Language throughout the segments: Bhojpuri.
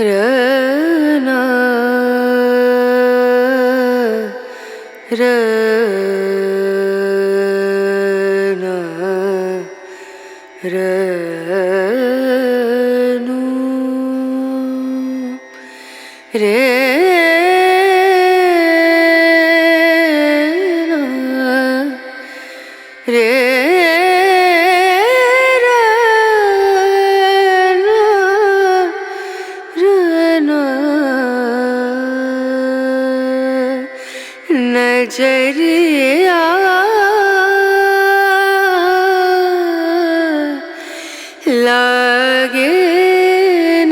रना रना रनु रे रे नजरिया लागे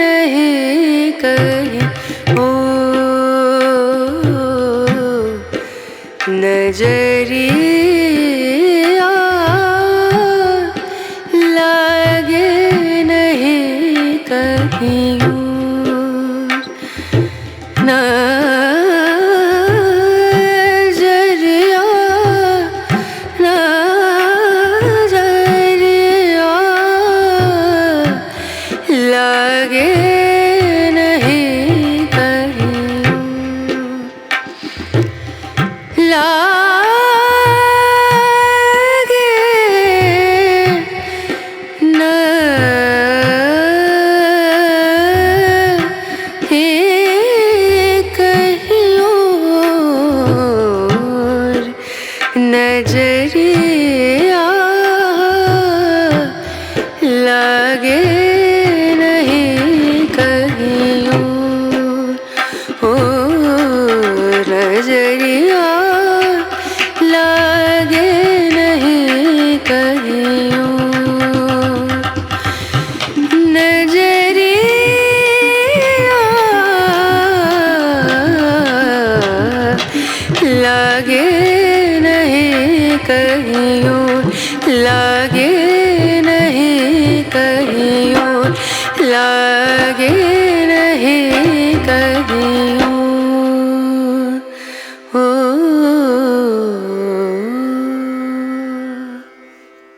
नहीं कहीं ओ नजरिया लागे नहीं कहीं लागे नहीं कहीं लागे नहीं कहीं और नजरिया लागे नजरिया लागे नहीं कहीं नजरिया लागे नहीं कहीं।